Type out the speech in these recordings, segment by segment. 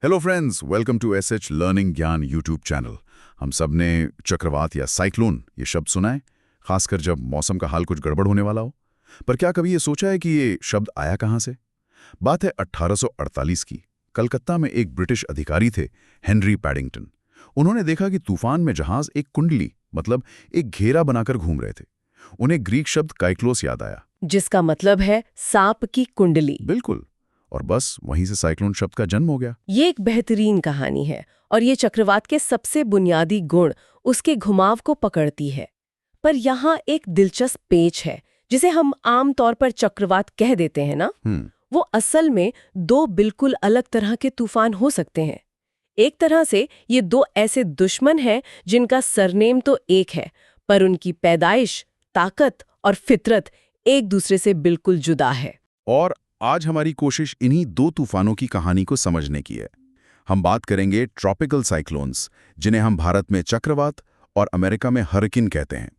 Hello friends, welcome to SH learning Gyan YouTube channel. हम सब ने चक्रवात या साइक्लोन ये शब्द सुना है, खासकर जब मौसम का हाल कुछ गड़बड़ होने वाला हो। पर क्या कभी ये सोचा है कि ये शब्द आया कहाँ से? बात है 1848 की। कलकत्ता में एक ब्रिटिश अधिकारी थे, हेनरी पैडिंगटन। उन्होंने देखा कि तूफान में जहाज एक कुंडली मतलब एक घेरा बनाकर घूम रहे थे। उन्हें ग्रीक शब्द काइक्लोस याद आया। जिसका मतलब है सांप की कुंडली। बिल्कुल, और बस वहीं से साइक्लोन शब्द का जन्म हो गया। ये एक बेहतरीन कहानी है और ये चक्रवात के सबसे बुनियादी गुण उसके घुमाव को पकड़ती है। पर यहाँ एक दिलचस्प पेच है जिसे हम आम तौर पर चक्रवात कह देते हैं ना, वो असल में दो बिल्कुल अलग तरह के तूफान हो सकते हैं। एक तरह से ये दो ऐसे दुश्मन हैं जिनका सरनेम तो एक है, पर उनकी पैदाइश, ताकत और फितरत एक दूसरे से बिल्कुल जुदा है। और आज हमारी कोशिश इन्हीं दो तूफानों की कहानी को समझने की है। हम बात करेंगे ट्रॉपिकल साइक्लोन्स, जिन्हें हम भारत में चक्रवात और अमेरिका में हरिकेन कहते हैं,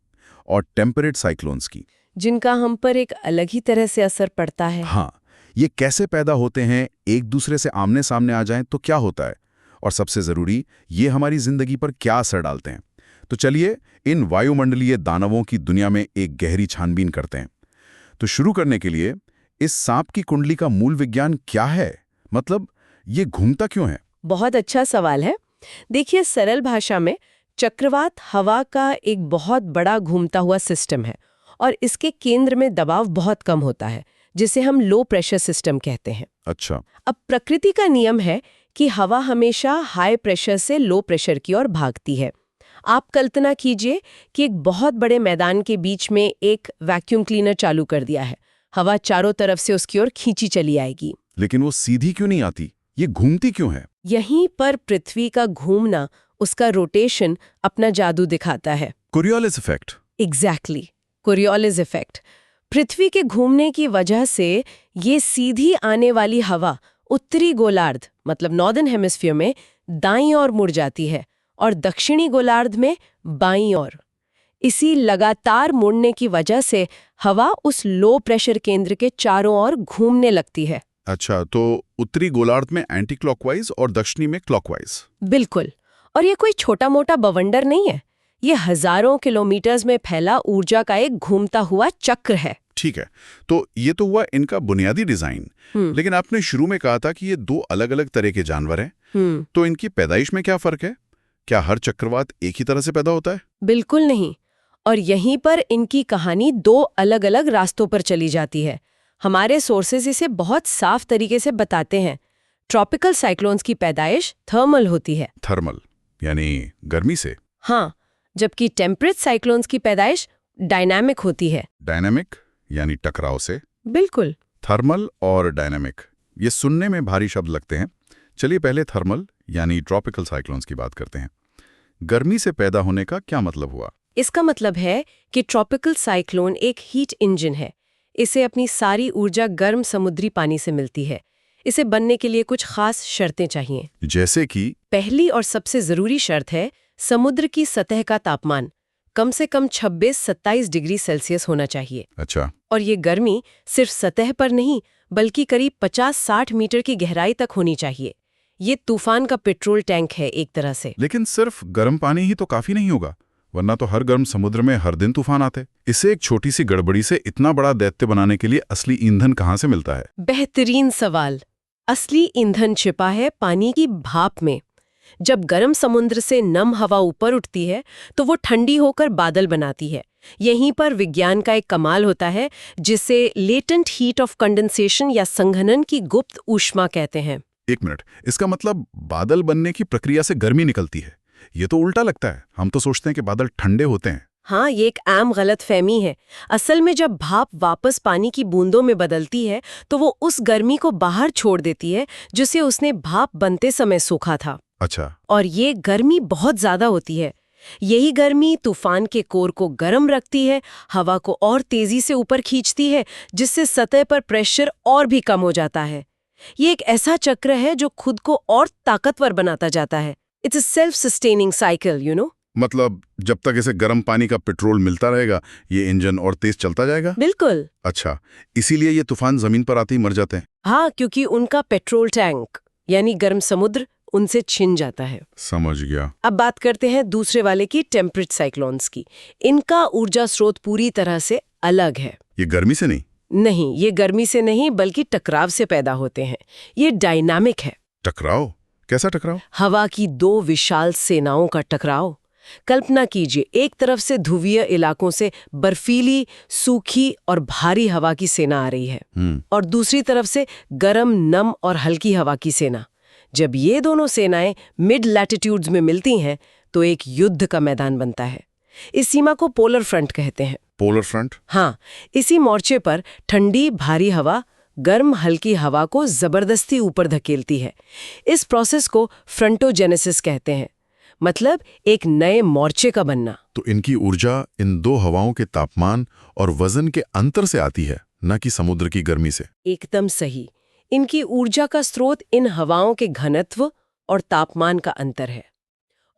और टेम्परेट साइक्लोन्स की, जिनका हम पर एक अलग ही तरह से असर पड़ता है। हाँ, ये कैसे पैदा होते हैं, एक दूसरे से आमने सामने आ जाएं तो क्या होता है, और सबसे जरूरी, ये हमारी जिंदगी पर क्या असर डालते हैं। तो चलिए इन वायुमंडलीय दानवों की दुनिया में एक गहरी छानबीन करते हैं। तो शुरू करने के लिए, इस सांप की कुंडली का मूल विज्ञान क्या है? मतलब ये घूमता क्यों है? बहुत अच्छा सवाल है। देखिए, सरल भाषा में चक्रवात हवा का एक बहुत बड़ा घूमता हुआ सिस्टम है और इसके केंद्र में दबाव बहुत कम होता है, जिसे हम लो प्रेशर सिस्टम कहते हैं। अच्छा। अब प्रकृति का नियम है कि हवा हमेशा हाई प्रेशर से लो प्रेशर की ओर भागती है। आप कल्पना कीजिए कि एक बहुत बड़े मैदान के बीच में एक वैक्यूम क्लीनर चालू कर दिया है। हवा चारों तरफ से उसकी ओर खींची चली आएगी। लेकिन वो सीधी क्यों नहीं आती? ये घूमती क्यों है? यहीं पर पृथ्वी का घूमना, उसका रोटेशन अपना जादू दिखाता है। Coriolis effect. Exactly, Coriolis effect. पृथ्वी के घूमने की वजह से ये सीधी आने वाली हवा उत्तरी गोलार्ध मतलब नॉर्दर्न हेमिस्फीयर में दाईं ओर मुड़ जाती है और दक्षिणी गोलार्ध में बाईं ओर। इसी लगातार मुड़ने की वजह से हवा उस लो प्रेशर केंद्र के चारों ओर घूमने लगती है। अच्छा, तो उत्तरी गोलार्ध में एंटी क्लॉकवाइज और दक्षिणी में क्लॉकवाइज। बिल्कुल। और ये कोई छोटा मोटा बवंडर नहीं है, ये हजारों किलोमीटर्स में फैला ऊर्जा का एक घूमता हुआ चक्र है। ठीक है, तो ये तो हुआ इनका बुनियादी डिजाइन। लेकिन आपने शुरू में कहा था कि ये दो अलग अलग तरह के जानवर हैं। तो इनकी पैदाइश में क्या फर्क है? क्या हर चक्रवात एक ही तरह से पैदा होता है? बिल्कुल नहीं। और यहीं पर इनकी कहानी दो अलग अलग रास्तों पर चली जाती है। हमारे सोर्सेज इसे बहुत साफ तरीके से बताते हैं। ट्रॉपिकल साइक्लोन्स की पैदाइश थर्मल होती है। थर्मल यानी गर्मी से? हाँ, जबकि टेम्परेट साइक्लोन्स की पैदाइश डायनामिक होती है। डायनामिक यानी टकराव से? बिल्कुल। थर्मल और डायनामिक, ये सुनने में भारी शब्द लगते हैं। चलिए पहले थर्मल यानी ट्रॉपिकल साइक्लोन्स की बात करते हैं। गर्मी से पैदा होने का क्या मतलब हुआ? इसका मतलब है कि ट्रॉपिकल साइक्लोन एक हीट इंजन है। इसे अपनी सारी ऊर्जा गर्म समुद्री पानी से मिलती है। इसे बनने के लिए कुछ खास शर्तें चाहिए। जैसे कि? पहली और सबसे जरूरी शर्त है समुद्र की सतह का तापमान कम से कम 26-27 डिग्री सेल्सियस होना चाहिए। अच्छा। और ये गर्मी सिर्फ सतह पर नहीं बल्कि करीब 50-60 मीटर की गहराई तक होनी चाहिए। ये तूफान का पेट्रोल टैंक है एक तरह से। लेकिन सिर्फ गर्म पानी ही तो काफी नहीं होगा, वरना तो हर गर्म समुद्र में हर दिन तूफान आते। इसे एक छोटी सी गड़बड़ी से इतना बड़ा दैत्य बनाने के लिए असली ईंधन कहाँ से मिलता है? बेहतरीन सवाल। असली ईंधन छिपा है पानी की भाप में। जब गर्म समुद्र से नम हवा ऊपर उठती है तो वो ठंडी होकर बादल बनाती है। यहीं पर विज्ञान का एक कमाल होता है, जिसे लेटेंट हीट ऑफ कंडेंसेशन या संघनन की गुप्त ऊष्मा कहते हैं। एक मिनट, इसका मतलब बादल बनने की प्रक्रिया से गर्मी निकलती है? ये तो उल्टा लगता है। हम तो सोचते हैं कि बादल ठंडे होते हैं। हाँ, ये एक आम गलतफहमी है। असल में जब भाप वापस पानी की बूंदों में बदलती है तो वो उस गर्मी को बाहर छोड़ देती है जिसे उसने भाप बनते समय सोखा था। अच्छा। और ये गर्मी बहुत ज्यादा होती है। यही गर्मी तूफान के कोर को गर्म रखती है, हवा को और तेजी से ऊपर खींचती है, जिससे सतह पर प्रेशर और भी कम हो जाता है। ये एक ऐसा चक्र है जो खुद को और ताकतवर बनाता जाता है। It's a self sustaining cycle, you know. मतलब जब तक इसे गर्म पानी का पेट्रोल मिलता रहेगा, ये इंजन और तेज चलता जाएगा? बिल्कुल। अच्छा, इसीलिए ये तूफान जमीन पर आते ही मर जाते हैं? हाँ, क्योंकि उनका पेट्रोल टैंक यानी गर्म समुद्र उनसे छिन जाता है। समझ गया। अब बात करते हैं दूसरे वाले की, टेम्परेट साइक्लोन्स की। इनका ऊर्जा स्रोत पूरी तरह से अलग है। ये गर्मी से नहीं? नहीं, ये गर्मी से नहीं बल्कि टकराव से पैदा होते हैं। ये डायनामिक है। टकराव? कैसा टकराव? हवा की दो विशाल सेनाओं का टकराव। कल्पना कीजिए, एक तरफ से ध्रुवीय इलाकों से बर्फीली, सूखी और भारी हवा की सेना आ रही है और दूसरी तरफ से गर्म, नम और हल्की हवा की सेना। जब ये दोनों सेनाएं मिड लैटिट्यूड्स में मिलती हैं तो एक युद्ध का मैदान बनता है। इस सीमा को पोलर फ्रंट कहते हैं। Polar front? हाँ, इसी मोर्चे पर ठंडी भारी हवा गर्म हल्की हवा को जबरदस्ती ऊपर धकेलती है। इस प्रोसेस को फ्रंटोजेनेसिस कहते हैं, मतलब एक नए मोर्चे का बनना। तो इनकी ऊर्जा इन दो हवाओं के तापमान और वजन के अंतर से आती है, न कि समुद्र की गर्मी से। एकदम सही। इनकी ऊर्जा का स्रोत इन हवाओं के घनत्व और तापमान का अंतर है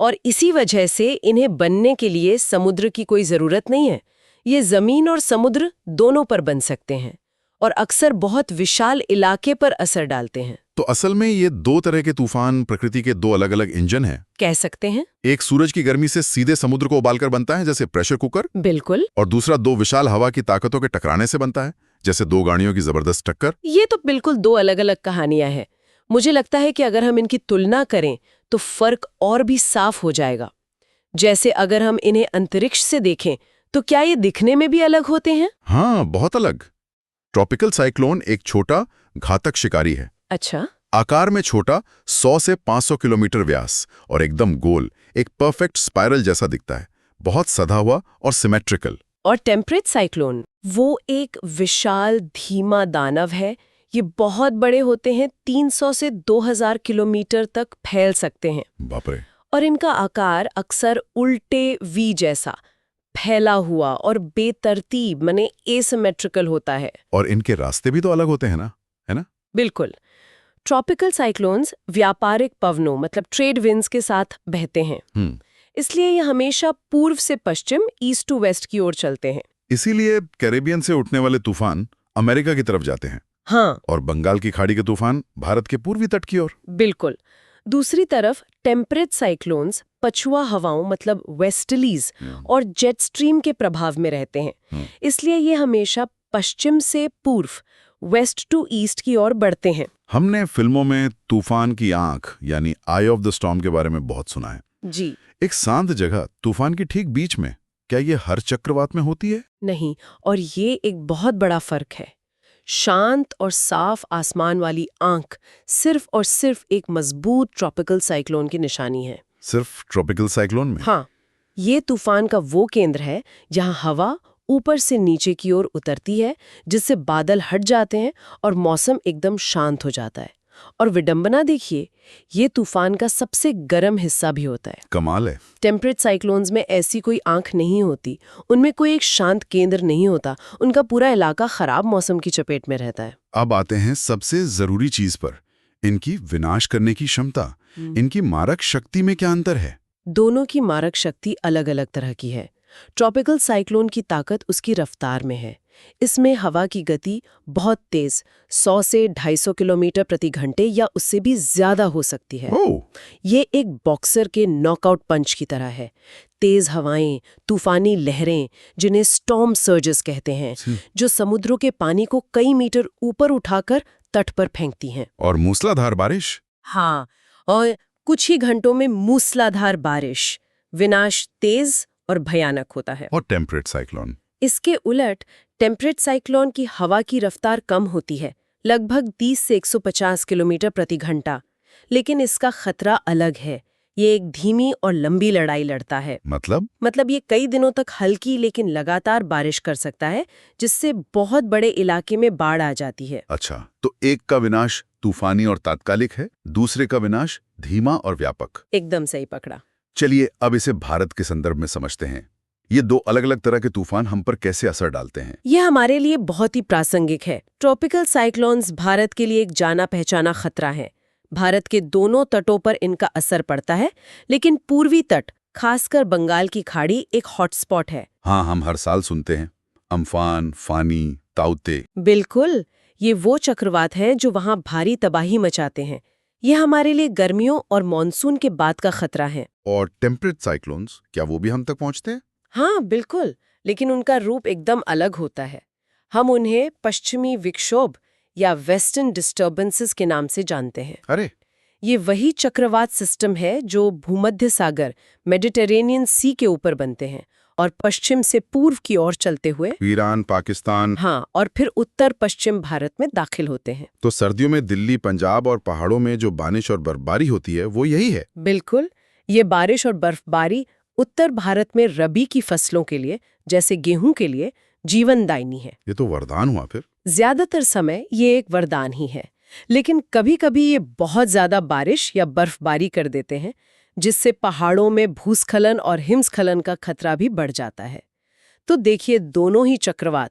और इसी वजह से इन्हें बनने के लिए समुद्र की कोई जरूरत नहीं है। ये जमीन और समुद्र दोनों पर बन सकते हैं और अक्सर बहुत विशाल इलाके पर असर डालते हैं। तो असल में ये दो तरह के तूफान प्रकृति के दो अलग-अलग इंजन हैं। कह सकते हैं। एक सूरज की गर्मी से सीधे समुद्र को उबालकर बनता है, जैसे प्रेशर कुकर। बिल्कुल। और दूसरा दो विशाल हवा की ताकतों के टकराने से बनता है, जैसे दो गाड़ियों की जबरदस्त टक्कर। ये तो बिल्कुल दो अलग अलग कहानियां हैं। मुझे लगता है कि अगर हम इनकी तुलना करें तो फर्क और भी साफ हो जाएगा। जैसे अगर हम इन्हें अंतरिक्ष से देखें तो क्या ये दिखने में भी अलग होते हैं? हाँ, बहुत अलग। ट्रॉपिकल साइक्लोन एक छोटा घातक शिकारी है। अच्छा। आकार में छोटा, 100 से 500 किलोमीटर व्यास और एकदम गोल, एक परफेक्ट स्पाइरल जैसा दिखता है, बहुत सधा हुआ और सिमेट्रिकल। और टेम्परेट साइक्लोन वो एक विशाल धीमा दानव है। ये बहुत बड़े होते हैं, 300 से 2000 किलोमीटर तक फैल सकते हैं। बाप रे। और इनका आकार अक्सर उल्टे वी जैसा फैला हुआ और बेतरतीब माने एसिमेट्रिकल होता है। और इनके रास्ते भी तो अलग होते हैं ना, है ना? बिल्कुल। ट्रॉपिकल साइक्लोन्स व्यापारिक पवनों मतलब ट्रेड विंड्स के साथ बहते हैं, इसलिए ये हमेशा पूर्व से पश्चिम, ईस्ट टू वेस्ट की ओर चलते हैं। इसीलिए कैरेबियन से उठने वाले तूफान अमेरिका की तरफ जाते हैं। हाँ। और बंगाल की खाड़ी के तूफान भारत के पूर्वी तट की ओर। बिल्कुल। दूसरी तरफ टेम्परेट साइक्लोन्स पछुआ हवाओं मतलब वेस्टलीज और जेट स्ट्रीम के प्रभाव में रहते हैं, इसलिए ये हमेशा पश्चिम से पूर्व, वेस्ट टू ईस्ट की ओर बढ़ते हैं। हमने फिल्मों में तूफान की आंख यानी आई ऑफ द स्टॉर्म के बारे में बहुत सुना है। जी। एक शांत जगह तूफान के ठीक बीच में, क्या ये हर चक्रवात में होती है? नहीं, और ये एक बहुत बड़ा फर्क है। शांत और साफ आसमान वाली आंख सिर्फ और सिर्फ एक मजबूत ट्रॉपिकल साइक्लोन की निशानी है। सिर्फ ट्रॉपिकल साइक्लोन में? हाँ, ये तूफान का वो केंद्र है जहां हवा ऊपर से नीचे की ओर उतरती है, जिससे बादल हट जाते हैं और मौसम एकदम शांत हो जाता है। और विडंबना देखिए, ये तूफान का सबसे गर्म हिस्सा भी होता है। कमाल है। टेम्परेट साइक्लोन्स में ऐसी कोई आंख नहीं होती, उनमें कोई एक शांत केंद्र नहीं होता, उनका पूरा इलाका खराब मौसम की चपेट में रहता है। अब आते हैं सबसे जरूरी चीज पर, इनकी विनाश करने की क्षमता। इनकी मारक शक्ति में क्या अंतर है? दोनों की मारक शक्ति अलग अलग तरह की है। ट्रॉपिकल साइक्लोन की ताकत उसकी रफ्तार में है। इसमें हवा की गति बहुत तेज 100 से 250 किलोमीटर प्रति घंटे या उससे भी ज्यादा हो सकती है। ये एक बॉक्सर के नॉकआउट पंच की तरह है। तेज हवाएं, तूफानी लहरें, जिन्हें स्टॉर्म सर्जेस कहते हैं, जो समुद्रों के पानी को कई मीटर ऊपर उठाकर तट पर फेंकती हैं। और मूसलाधार बारिश? हाँ, और कुछ ही घंटों में मूसलाधार बारिश। विनाश तेज और भयानक होता है। और टेम्परेट साइक्लोन? इसके उलट टेम्परेट साइक्लोन की हवा की रफ्तार कम होती है, लगभग 30 से 150 किलोमीटर प्रति घंटा। लेकिन इसका खतरा अलग है। ये एक धीमी और लंबी लड़ाई लड़ता है। मतलब ये कई दिनों तक हल्की लेकिन लगातार बारिश कर सकता है, जिससे बहुत बड़े इलाके में बाढ़ आ जाती है। अच्छा, तो एक का विनाश तूफानी और तात्कालिक है, दूसरे का विनाश धीमा और व्यापक। एकदम सही पकड़ा। चलिए अब इसे भारत के संदर्भ में समझते हैं। ये दो अलग अलग तरह के तूफान हम पर कैसे असर डालते हैं? ये हमारे लिए बहुत ही प्रासंगिक है। ट्रॉपिकल साइक्लोन्स भारत के लिए एक जाना पहचाना खतरा है। भारत के दोनों तटों पर इनका असर पड़ता है, लेकिन पूर्वी तट, खासकर बंगाल की खाड़ी, एक हॉटस्पॉट है। हाँ, हम हर साल सुनते हैं, अम्फान, फानी, ताउते। बिल्कुल, ये वो चक्रवात हैं जो वहां भारी तबाही मचाते हैं। ये हमारे लिए गर्मियों और मॉनसून के बाद का खतरा है। और टेम्परेट साइक्लोन्स, क्या वो भी हम तक पहुंचते हैं? हाँ बिल्कुल, लेकिन उनका रूप एकदम अलग होता है। हम उन्हें पश्चिमी विक्षोभ या वेस्टर्न डिस्टर्बेंसेस के नाम से जानते हैं। अरे, ये वही चक्रवात सिस्टम है जो भूमध्य सागर मेडिटेरेनियन सी के ऊपर बनते हैं और पश्चिम से पूर्व की ओर चलते हुए ईरान, पाकिस्तान। हाँ, और फिर उत्तर पश्चिम भारत में दाखिल होते हैं। तो सर्दियों में दिल्ली, पंजाब और पहाड़ों में जो बारिश और बर्फबारी होती है वो यही है? बिल्कुल, ये बारिश और बर्फबारी उत्तर भारत में रबी की फसलों के लिए, जैसे गेहूं के लिए, जीवनदायिनी है। ये तो वरदान हुआ फिर। ज्यादातर समय ये एक वरदान ही है, लेकिन कभी-कभी ये बहुत ज्यादा बारिश या बर्फबारी कर देते हैं, जिससे पहाड़ों में भूस्खलन और हिमस्खलन का खतरा भी बढ़ जाता है। तो देखिए, दोनों ही चक्रवात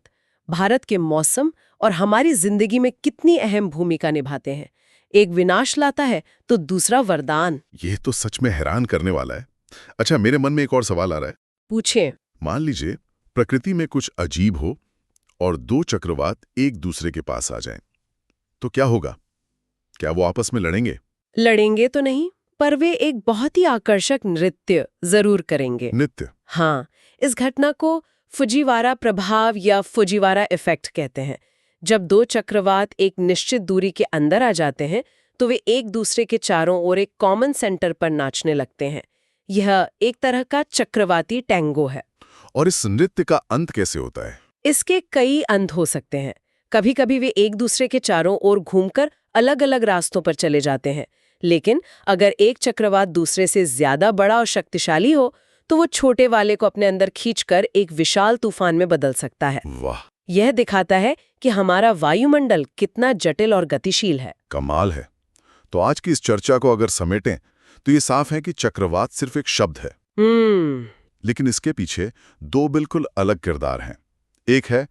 भारत के मौसम और हमारी जिंदगी में कितनी अहम भूमिका निभाते हैं। एक विनाश लाता है तो दूसरा वरदान। ये तो सच में हैरान करने वाला है। अच्छा, मेरे मन में एक और सवाल आ रहा है। पूछें। मान लीजिए प्रकृति में कुछ अजीब हो और दो चक्रवात एक दूसरे के पास आ जाएं, तो क्या होगा? क्या वो आपस में लड़ेंगे? लड़ेंगे तो नहीं, पर वे एक बहुत ही आकर्षक नृत्य जरूर करेंगे। नृत्य? हाँ, इस घटना को फुजीवारा प्रभाव या फुजीवारा इफेक्ट कहते हैं। जब दो चक्रवात एक निश्चित दूरी के अंदर आ जाते हैं तो वे एक दूसरे के चारों ओर एक कॉमन सेंटर पर नाचने लगते हैं। यह एक तरह का चक्रवाती टैंगो है। और इस नृत्य का अंत कैसे होता है? इसके कई अंत हो सकते हैं। कभी-कभी वे एक दूसरे के चारों ओर घूमकर अलग-अलग रास्तों पर चले जाते हैं, लेकिन अगर एक चक्रवात दूसरे से ज्यादा बड़ा और शक्तिशाली हो तो वो छोटे वाले को अपने अंदर खींचकर एक विशाल तूफान में बदल सकता है। वाह, यह दिखाता है कि हमारा वायुमंडल कितना जटिल और गतिशील है। कमाल है। तो आज की इस चर्चा को अगर समेटें तो ये साफ है कि चक्रवात सिर्फ एक शब्द है, लेकिन इसके पीछे दो बिल्कुल अलग किरदार हैं। एक है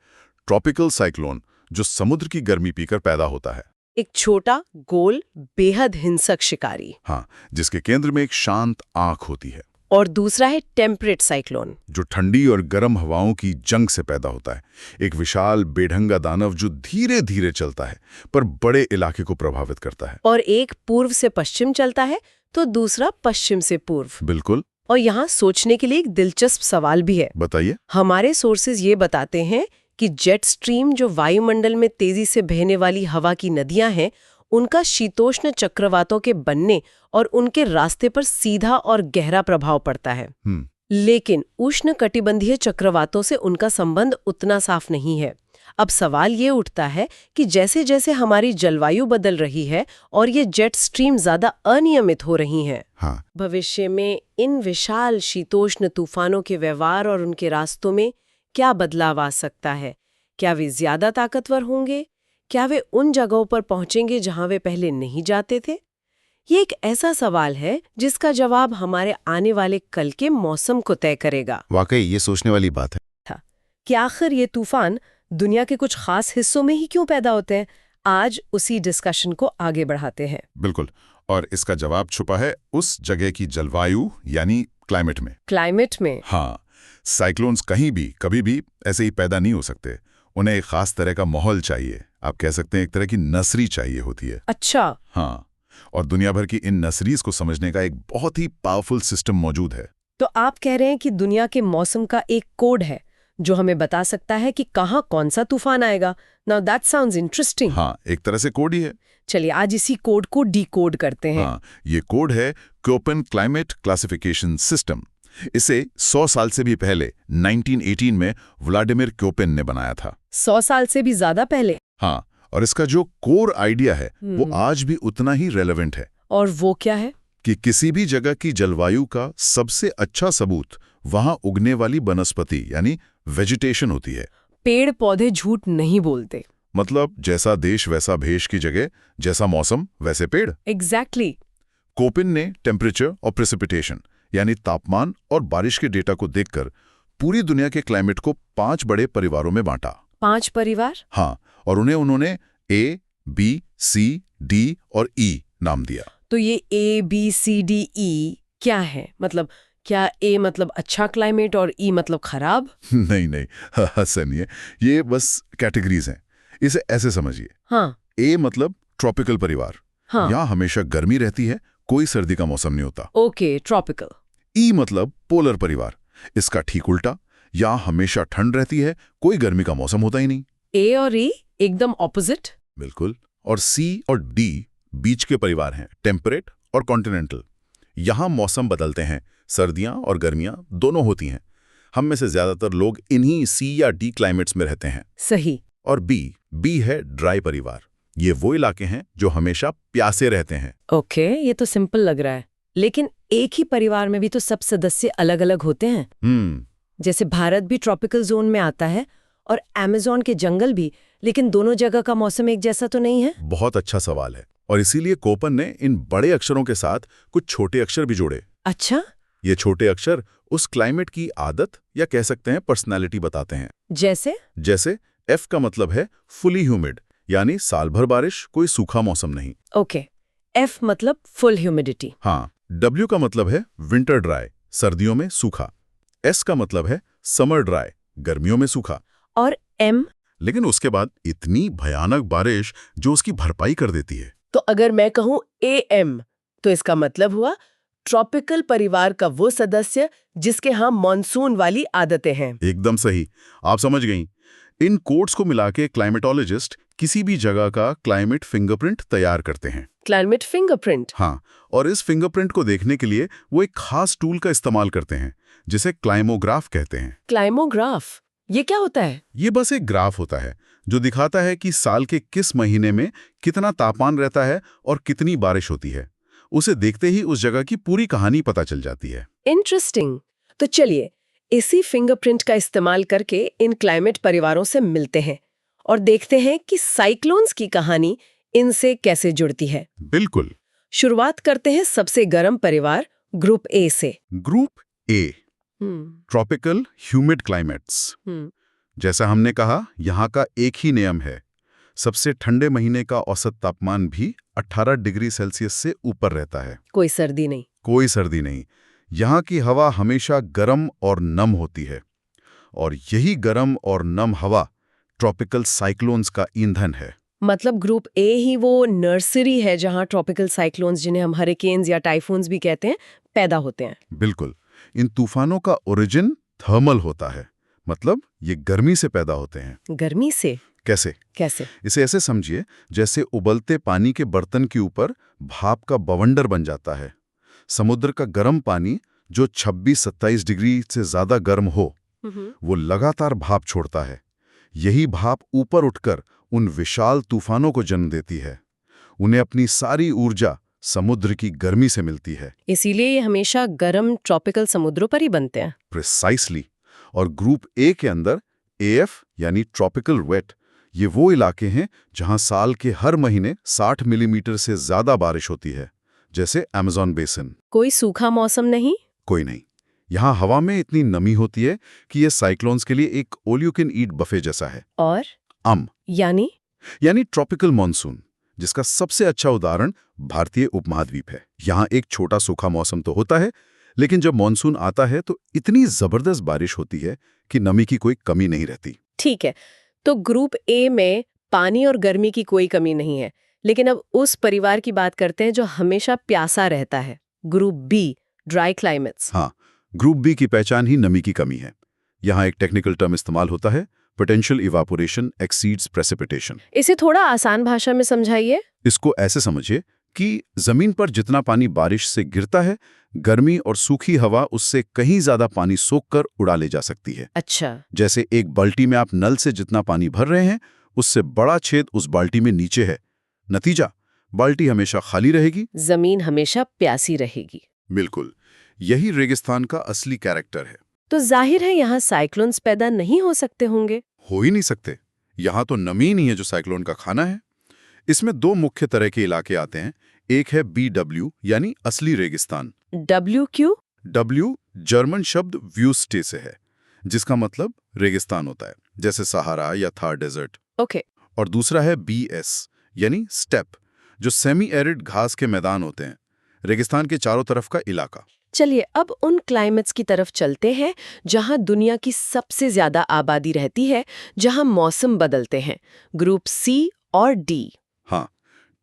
ट्रॉपिकल साइक्लोन, जो समुद्र की गर्मी पीकर पैदा होता है। एक छोटा, गोल, बेहद हिंसक शिकारी। हाँ, जिसके केंद्र में एक शांत आंख होती है। और दूसरा है टेम्परेट साइक्लोन, जो ठंडी और गर्म हवाओं की जंग से पैदा होता है। एक विशाल बेढंगा दानव जो धीरे धीरे चलता है पर बड़े इलाके को प्रभावित करता है। और एक पूर्व से पश्चिम चलता है तो दूसरा पश्चिम से पूर्व। बिल्कुल। और यहाँ सोचने के लिए एक दिलचस्प सवाल भी है। बताइए। हमारे सोर्सेज ये बताते हैं कि जेट स्ट्रीम, जो वायुमंडल में तेजी से बहने वाली हवा की नदियां हैं, उनका शीतोष्ण चक्रवातों के बनने और उनके रास्ते पर सीधा और गहरा प्रभाव पड़ता है। लेकिन उष्णकटिबंधीय चक्रवातों से उनका संबंध उतना साफ नहीं है। अब सवाल ये उठता है कि जैसे जैसे हमारी जलवायु बदल रही है और ये जेट स्ट्रीम ज्यादा अनियमित हो रही हैं, हाँ, भविष्य में इन विशाल शीतोष्ण तूफानों के व्यवहार और उनके रास्तों में क्या बदलाव आ सकता है? क्या वे ज्यादा ताकतवर होंगे? क्या वे उन जगहों पर पहुंचेंगे जहां वे पहले नहीं जाते थे? ये एक ऐसा सवाल है जिसका जवाब हमारे आने वाले कल के मौसम को तय करेगा। वाकई ये सोचने वाली बात है कि आखिर ये तूफान दुनिया के कुछ खास हिस्सों में ही क्यों पैदा होते हैं। आज उसी डिस्कशन को आगे बढ़ाते हैं। बिल्कुल। और इसका जवाब छुपा है उस जगह की जलवायु यानी क्लाइमेट में। क्लाइमेट में? हाँ, साइक्लोन्स कहीं भी कभी भी ऐसे ही पैदा नहीं हो सकते। उन्हें एक खास तरह का माहौल चाहिए। आप कह सकते हैं एक तरह की नर्सरी चाहिए होती है। अच्छा। हाँ, और दुनिया भर की इन नर्सरीज को समझने का एक बहुत ही पावरफुल सिस्टम मौजूद है। तो आप कह रहे हैं कि दुनिया के मौसम का एक कोड है जो हमें बता सकता है कि कहाँ कौन सा तूफान आएगा। Now that sounds interesting. हाँ, एक तरह से कोड ही है। चलिए आज इसी कोड को डिकोड करते हैं। हाँ, ये कोड है कोपेन क्लाइमेट क्लासिफिकेशन सिस्टम। इसे 100 साल से भी पहले 1918 में व्लादिमीर कोपेन ने बनाया था। 100 साल से भी ज्यादा पहले? हाँ, और इसका जो कोर आइडिया है वो आज भी उतना ही रेलेवेंट है। और वो क्या है? कि किसी भी जगह की जलवायु का सबसे अच्छा सबूत वहां उगने वाली वनस्पति यानी वेजिटेशन होती है। पेड़ पौधे झूठ नहीं बोलते। मतलब जैसा देश वैसा भेष की जगह, जैसा मौसम वैसे पेड़। एग्जैक्टली। कोपेन ने टेम्परेचर और प्रेसिपिटेशन यानी तापमान और बारिश के डेटा को देखकर पूरी दुनिया के क्लाइमेट को 5 बड़े परिवारों में बांटा। 5 परिवार? हाँ, और उन्होंने A, B, C, D और E नाम दिया। तो ये A, B, C, D, E क्या है? मतलब क्या A मतलब अच्छा क्लाइमेट और E मतलब खराब? नहीं, हसन, ये बस कैटेगरीज हैं। इसे ऐसे समझिए। हाँ। A मतलब ट्रॉपिकल परिवार, हाँ। यहाँ हमेशा गर्मी रहती है, कोई सर्दी का मौसम नहीं होता। Okay, tropical. ई मतलब पोलर परिवार, इसका ठीक उल्टा, यहाँ हमेशा ठंड रहती है, कोई गर्मी का मौसम होता ही नहीं। ए और ई एकदम ऑपोजिट। बिल्कुल। और सी और डी बीच के परिवार हैं, टेम्परेट और कॉन्टिनेंटल। यहाँ मौसम बदलते हैं, सर्दियाँ और गर्मियाँ दोनों होती हैं। हम में से ज्यादातर लोग इन्हीं सी या डी क्लाइमेट्स में रहते हैं। सही। और बी है ड्राई परिवार। ये वो इलाके हैं जो हमेशा प्यासे रहते हैं। ओके, ये तो सिंपल लग रहा है। लेकिन एक ही परिवार में भी तो सब सदस्य अलग-अलग होते हैं। जैसे भारत भी ट्रॉपिकल जोन में आता है और अमेज़न के जंगल भी, लेकिन दोनों जगह का मौसम एक जैसा तो नहीं है। बहुत अच्छा सवाल है, और इसीलिए कोपन ने इन बड़े अक्षरों के साथ कुछ छोटे अक्षर भी जोड़े। अच्छा। ये छोटे अक्षर उस क्लाइमेट की आदत या कह सकते हैं पर्सनैलिटी बताते हैं। जैसे एफ का मतलब है फुली ह्यूमिड, यानी साल भर बारिश, कोई सूखा मौसम नहीं। ओके, एफ मतलब फुल ह्यूमिडिटी। हाँ। डब्ल्यू का मतलब है विंटर ड्राई, सर्दियों में सूखा। एस का मतलब है समर ड्राई, गर्मियों में सूखा। और एम? लेकिन उसके बाद इतनी भयानक बारिश जो उसकी भरपाई कर देती है। तो अगर मैं कहूँ AM, तो इसका मतलब हुआ ट्रॉपिकल परिवार का वो सदस्य जिसके यहाँ मॉनसून वाली आदतें हैं। एकदम सही, आप समझ गईं। इन कोड्स को मिला के क्लाइमेटोलॉजिस्ट किसी भी जगह का क्लाइमेट फिंगरप्रिंट तैयार करते हैं। Climate fingerprint? हाँ, और इस फिंगरप्रिंट को देखने के लिए वो एक खास टूल का इस्तेमाल करते हैं जिसे क्लाइमोग्राफ कहते हैं। क्लाइमोग्राफ, ये क्या होता है? ये बस एक ग्राफ होता है जो दिखाता है कि साल के किस महीने में कितना तापमान रहता है और कितनी बारिश होती है। उसे देखते ही उस जगह की पूरी कहानी पता चल जाती है। इंटरेस्टिंग। तो चलिए इसी फिंगरप्रिंट का इस्तेमाल करके इन क्लाइमेट परिवारों से मिलते हैं और देखते हैं कि साइक्लोन्स की कहानी इनसे कैसे जुड़ती है। बिल्कुल। शुरुआत करते हैं सबसे गर्म परिवार ग्रुप ए से। Group A, tropical humid climates. जैसा हमने कहा, यहाँ का एक ही नियम है, सबसे ठंडे महीने का औसत तापमान भी 18 डिग्री सेल्सियस से ऊपर रहता है। कोई सर्दी नहीं। कोई सर्दी नहीं। यहाँ की हवा हमेशा गर्म और नम होती है, और यही गर्म और नम हवा ट्रॉपिकल साइक्लोन्स का ईंधन है। मतलब ग्रुप ए ही वो नर्सरी है जहाँ ट्रॉपिकल साइक्लोन्स, जिन्हें हम हरिकेन्स या टाइफून्स भी कहते हैं, पैदा होते हैं। बिल्कुल। इन तूफानों का ओरिजिन थर्मल होता है, मतलब ये गर्मी से पैदा होते हैं। गर्मी से? कैसे? इसे ऐसे समझिए जैसे उबलते पानी के बर्तन के ऊपर भाप का बवंडर बन जाता है। समुद्र का गर्म पानी जो 26-27 डिग्री से ज्यादा गर्म हो, वो लगातार भाप छोड़ता है। यही भाप ऊपर उठकर उन विशाल तूफानों को जन्म देती है। उन्हें अपनी सारी ऊर्जा समुद्र की गर्मी से मिलती है। इसीलिए ये हमेशा गर्म ट्रॉपिकल समुद्रों पर ही बनते हैं। प्रिसाइसली। और ग्रुप ए के अंदर AF यानी ट्रॉपिकल वेट, ये वो इलाके हैं जहां साल के हर महीने 60 मिलीमीटर से ज्यादा बारिश होती है, जैसे अमेज़न बेसिन। कोई सूखा मौसम नहीं? कोई नहीं। यहाँ हवा में इतनी नमी होती है कि ये साइक्लोन्स के लिए एक all you can eat buffet जैसा है। और यानी ट्रॉपिकल मॉनसून, जिसका सबसे अच्छा उदाहरण भारतीय उपमहाद्वीप है। यहाँ एक छोटा सूखा मौसम तो होता है, लेकिन जब मॉनसून आता है तो इतनी जबरदस्त बारिश होती है कि नमी की कोई कमी नहीं रहती। ठीक है, तो ग्रुप ए में पानी और गर्मी की कोई कमी नहीं है। लेकिन अब उस परिवार की बात करते हैं जो हमेशा प्यासा रहता है, ग्रुप बी, ड्राई क्लाइमेट्स। हाँ, ग्रुप बी की पहचान ही नमी की कमी है। यहाँ एक टेक्निकल टर्म इस्तेमाल होता है, पोटेंशियल इवापोरेशन एक्सीड्स प्रेसिपिटेशन। इसे थोड़ा आसान भाषा में समझाइए। इसको ऐसे समझिए कि जमीन पर जितना पानी बारिश से गिरता है, गर्मी और सूखी हवा उससे कहीं ज्यादा पानी सोखकर उड़ा ले जा सकती है। अच्छा। जैसे एक बाल्टी में आप नल से जितना पानी भर रहे हैं, उससे बड़ा छेद उस बाल्टी में नीचे है। नतीजा, बाल्टी हमेशा खाली रहेगी, जमीन हमेशा प्यासी रहेगी। बिल्कुल। यही रेगिस्तान का असली कैरेक्टर है। तो जाहिर है यहाँ साइक्लोन्स पैदा नहीं हो सकते होंगे। हो ही नहीं सकते। यहाँ तो नमी नहीं है जो साइक्लोन का खाना है। इसमें दो मुख्य तरह के इलाके आते हैं। एक है BW यानी असली रेगिस्तान। WQ? W जर्मन शब्द व्यूस्टे से है, जिसका मतलब रेगिस्तान होता है, जैसे सहारा या थार डेजर्ट। ओके। और दूसरा है BS यानी स्टेप, जो सेमी एरिड घास के मैदान होते हैं, रेगिस्तान के चारों तरफ का इलाका। चलिए अब उन क्लाइमेट्स की तरफ चलते हैं जहां दुनिया की सबसे ज्यादा आबादी रहती है, जहां मौसम बदलते हैं, ग्रुप C और D। हाँ,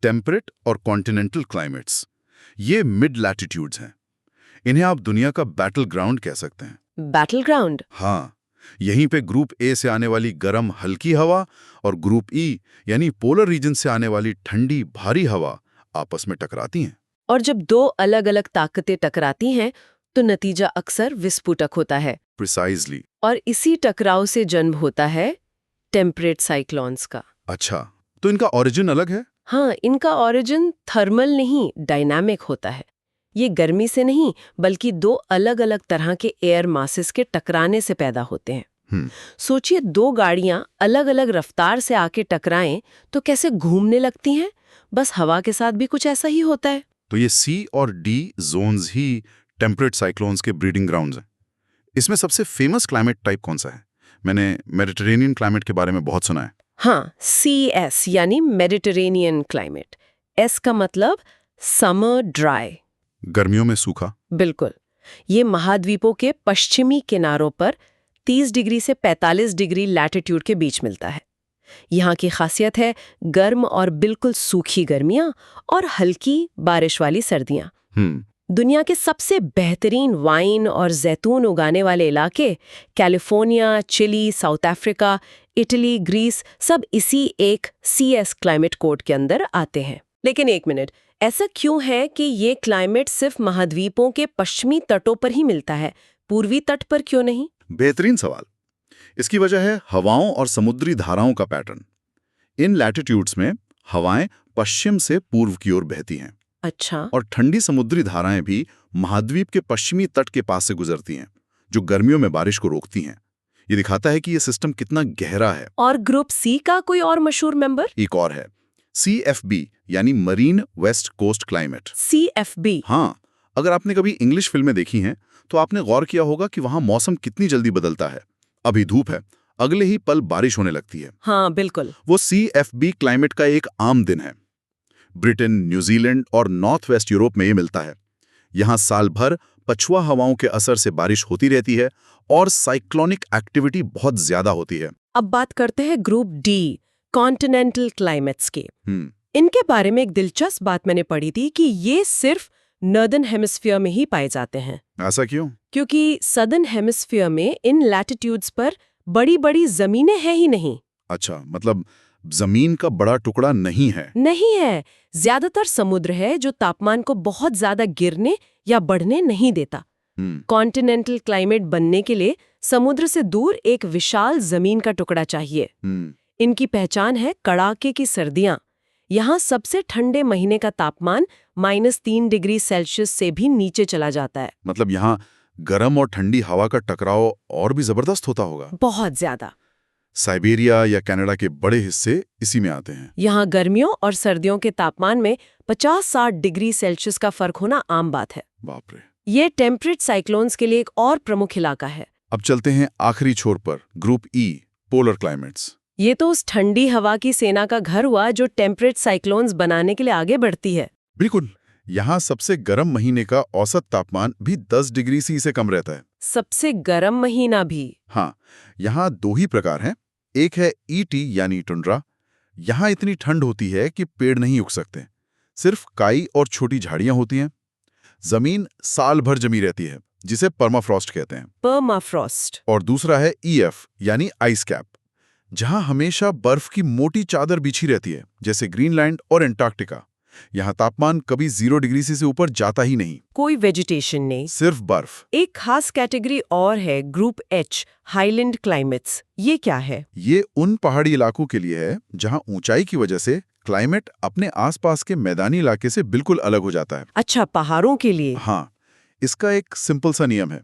टेम्परेट और कॉन्टिनेंटल क्लाइमेट्स, ये मिड लैटिट्यूड्स हैं। इन्हें आप दुनिया का बैटल ग्राउंड कह सकते हैं। Battle ground? हाँ, यहीं पे ग्रुप ए से आने वाली गर्म हल्की हवा और ग्रुप ई यानी पोलर रीजन से आने वाली ठंडी भारी हवा आपस में टकराती हैं। और जब दो अलग-अलग ताकतें टकराती हैं तो नतीजा अक्सर विस्फोटक होता है। प्रिसाइजली। और इसी टकराव से जन्म होता है टेम्परेट साइक्लोन्स का। अच्छा, तो इनका ओरिजिन अलग है? हाँ, इनका ओरिजिन थर्मल नहीं, डायनामिक होता है। ये गर्मी से नहीं बल्कि दो अलग-अलग तरह के एयर मासेस के टकराने से पैदा होते हैं। सोचिए, दो गाड़ियां अलग-अलग रफ्तार से आके टकराएं तो कैसे घूमने लगती हैं। बस हवा के साथ भी कुछ ऐसा ही होता है। तो ये सी और डी जोन्स ही टेम्परेट साइक्लोन्स के ब्रीडिंग ग्राउंड्स हैं। इसमें सबसे फेमस क्लाइमेट टाइप कौन सा है? मैंने मेडिटेरेनियन क्लाइमेट के बारे में बहुत सुना है। हाँ, CS यानी मेडिटेरेनियन क्लाइमेट। S का मतलब समर ड्राई, गर्मियों में सूखा। बिल्कुल। ये महाद्वीपों के पश्चिमी किनारों पर 30 डिग्री से 45 डिग्री लैटिट्यूड के बीच मिलता है। यहाँ की खासियत है गर्म और बिल्कुल सूखी गर्मियाँ और हल्की बारिश वाली सर्दियाँ। दुनिया के सबसे बेहतरीन वाइन और जैतून उगाने वाले इलाके California, Chile, South Africa, Italy, Greece सब इसी एक CS क्लाइमेट कोड के अंदर आते हैं। लेकिन एक मिनट, ऐसा क्यों है कि ये क्लाइमेट सिर्फ महाद्वीपों के पश्चिमी तटों पर ही मिलता है, पूर्वी तट पर क्यों नहीं? बेहतरीन सवाल। इसकी वजह है हवाओं और समुद्री धाराओं का पैटर्न। इन लैटिट्यूड्स में हवाएं पश्चिम से पूर्व की ओर बहती हैं। अच्छा। और ठंडी समुद्री धाराएं भी महाद्वीप के पश्चिमी तट के पास से गुजरती हैं, जो गर्मियों में बारिश को रोकती हैं। ये दिखाता है कि ये सिस्टम कितना गहरा है। और ग्रुप C का कोई और मशहूर मेंबर? एक और है, CFB यानी marine west coast climate. CFB? हाँ, अगर आपने कभी इंग्लिश फिल्में देखी हैं तो आपने गौर किया होगा कि वहां मौसम कितनी जल्दी बदलता है। अभी धूप है, अगले ही पल बारिश होने लगती है। हाँ, बिल्कुल। वो CFB क्लाइमेट का एक आम दिन है। ब्रिटेन, न्यूजीलैंड और नॉर्थ वेस्ट यूरोप में ये मिलता है। यहाँ साल भर पछुआ हवाओं के असर से बारिश होती रहती है और साइक्लोनिक एक्टिविटी बहुत ज्यादा होती है। अब बात करते हैं ग्रुप D, कॉन्टिनेंटल क्लाइमेट्स के। इनके बारे में एक दिलचस्प बात मैंने पढ़ी थी कि ये सिर्फ नॉर्दर्न हेमिस्फीयर में ही पाए जाते हैं। ऐसा क्यों? क्योंकि सदर्न हेमिस्फीयर में इन लैटिट्यूड्स पर बड़ी-बड़ी जमीनें हैं ही नहीं। अच्छा, मतलब जमीन का बड़ा टुकड़ा नहीं है? नहीं है, ज्यादातर समुद्र है जो तापमान को बहुत ज्यादा गिरने या बढ़ने नहीं देता। कॉन्टिनेंटल क्लाइमेट बनने के लिए समुद्र से दूर एक विशाल जमीन का टुकड़ा चाहिए। इनकी पहचान है कड़ाके की सर्दियां। यहाँ सबसे ठंडे महीने का तापमान -3 डिग्री सेल्सियस से भी नीचे चला जाता है। मतलब यहाँ गर्म और ठंडी हवा का टकराव और भी जबरदस्त होता होगा। बहुत ज्यादा। साइबेरिया या कनाडा के बड़े हिस्से इसी में आते हैं। यहाँ गर्मियों और सर्दियों के तापमान में 50-60 डिग्री सेल्सियस का फर्क होना आम बात है। बाप रे। ये टेम्परेट साइक्लोन्स के लिए एक और प्रमुख इलाका है। अब चलते हैं आखिरी छोर पर, ग्रुप E, पोलर क्लाइमेट्स। ये तो उस ठंडी हवा की सेना का घर हुआ जो टेम्परेट साइक्लोन्स बनाने के लिए आगे बढ़ती है। बिल्कुल। यहाँ सबसे गर्म महीने का औसत तापमान भी 10 डिग्री सी से कम रहता है। सबसे गर्म महीना भी? हाँ, यहाँ दो ही प्रकार हैं। एक है ET यानी टुंड्रा। यहाँ इतनी ठंड होती है कि पेड़ नहीं उग सकते, सिर्फ काई और छोटी झाड़ियां होती हैं। जमीन साल भर जमी रहती है, जिसे परमाफ्रॉस्ट कहते हैं। परमाफ्रॉस्ट। और दूसरा है EF यानी आइस कैप, जहां हमेशा बर्फ की मोटी चादर बिछी रहती है, जैसे ग्रीनलैंड और एंटार्क्टिका। यहाँ तापमान कभी 0 डिग्री से ऊपर जाता ही नहीं। कोई वेजिटेशन नहीं, सिर्फ बर्फ। एक खास कैटेगरी और है, ग्रुप H, हाईलैंड क्लाइमेट्स। ये क्या है? ये उन पहाड़ी इलाकों के लिए है जहां ऊंचाई की वजह से क्लाइमेट अपने आसपास के मैदानी इलाके से बिल्कुल अलग हो जाता है। अच्छा, पहाड़ों के लिए? हाँ, इसका एक सिंपल सा नियम है।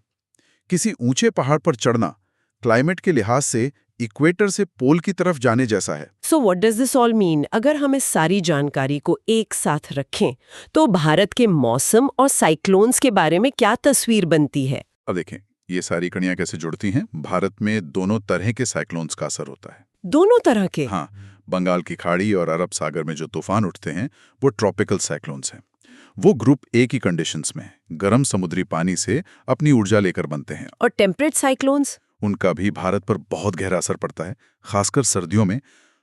किसी ऊंचे पहाड़ पर चढ़ना क्लाइमेट के लिहाज से इक्वेटर से पोल की तरफ जाने जैसा है। So what does this all mean? अगर हम इस सारी जानकारी को एक साथ रखें तो भारत के मौसम और साइक्लोन्स के बारे में क्या तस्वीर बनती है? अब देखें, ये सारी कड़ियां कैसे जुड़ती हैं। भारत में दोनों तरह के साइक्लोन्स का असर होता है। दोनों तरह के? हाँ, बंगाल की खाड़ी और अरब सागर में जो तूफान उठते हैं वो ट्रॉपिकल साइक्लोन्स हैं। वो ग्रुप A की कंडीशंस में गर्म समुद्री पानी से अपनी ऊर्जा लेकर बनते हैं। और टेम्परेट साइक्लोन्स? उनका भी भारत पर बहुत गहरा असर पड़ता है, खासकर सर्दियों में।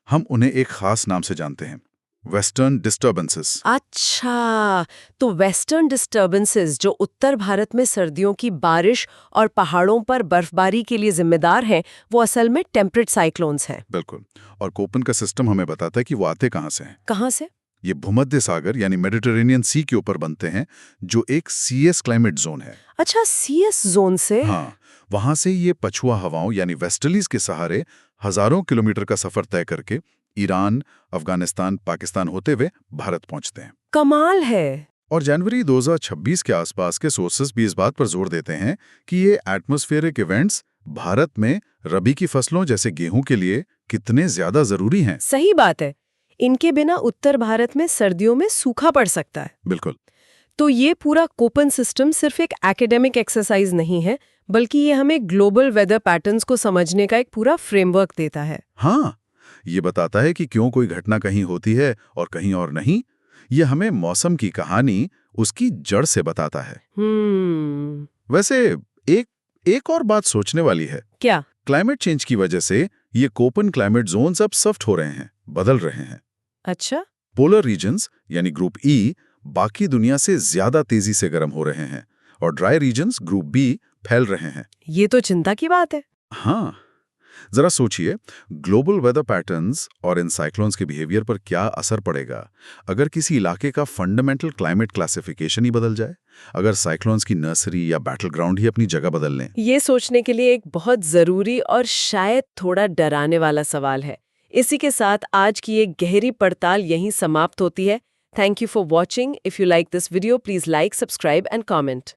हम उन्हें एक खास नाम से जानते हैं, वेस्टर्न डिस्टर्बेंसेस। अच्छा, तो वेस्टर्न डिस्टर्बेंसेस जो उत्तर भारत में सर्दियों की बारिश और पहाड़ों पर बर्फबारी के लिए जिम्मेदार हैं, वो असल में टेम्परेट साइक्लोन्स हैं। बिल्कुल। और कोपन का सिस्टम हमें बताता है कि वो आते कहाँ से हैं। कहाँ से? ये भूमध्य सागर यानी मेडिटेरेनियन सी के ऊपर बनते हैं, जो एक सीएस क्लाइमेट जोन है। अच्छा, सीएस जोन से? हाँ, वहां से ये पछुआ हवाओं यानी वेस्टर्लीज के सहारे हजारों किलोमीटर का सफर तय करके ईरान, अफगानिस्तान, पाकिस्तान होते हुए भारत पहुंचते हैं। कमाल है। और जनवरी 2026 के आसपास के सोर्सेस भी इस बात पर जोर देते हैं कि ये एटमॉस्फेरिक इवेंट्स भारत में रबी की फसलों जैसे गेहूं के लिए कितने ज्यादा जरूरी हैं। सही बात है। इनके बिना उत्तर भारत में सर्दियों में सूखा पड़ सकता है। बिल्कुल। तो ये पूरा कोपन सिस्टम सिर्फ एक एकेडमिक एक्सरसाइज नहीं है, बल्कि ये हमें ग्लोबल वेदर पैटर्न्स को समझने का एक पूरा फ्रेमवर्क देता है। हाँ, ये बताता है कि क्यों कोई घटना कहीं होती है और कहीं और नहीं। ये हमें मौसम की कहानी उसकी जड़ से बताता है। वैसे एक और बात सोचने वाली है। क्या? क्लाइमेट चेंज की वजह से ये कोपन क्लाइमेट जोन्स अब सॉफ्ट हो रहे हैं, बदल रहे हैं। अच्छा। पोलर रीजन्स यानी ग्रुप ई बाकी दुनिया से ज्यादा तेजी से गर्म हो रहे हैं और ड्राई रीजन्स ग्रुप बी फैल रहे हैं। ये तो चिंता की बात है। हाँ, जरा सोचिए, ग्लोबल वेदर पैटर्न्स और इन साइक्लोन्स के बिहेवियर पर क्या असर पड़ेगा अगर किसी इलाके का फंडामेंटल क्लाइमेट क्लासिफिकेशन ही बदल जाए, अगर साइक्लोन्स की नर्सरी या बैटल ग्राउंड ही अपनी जगह बदल लें। ये सोचने के लिए एक बहुत जरूरी और शायद थोड़ा डराने वाला सवाल है। इसी के साथ आज की एक गहरी पड़ताल यहीं समाप्त होती है। Thank you for watching. If you like this video, please like, subscribe and comment.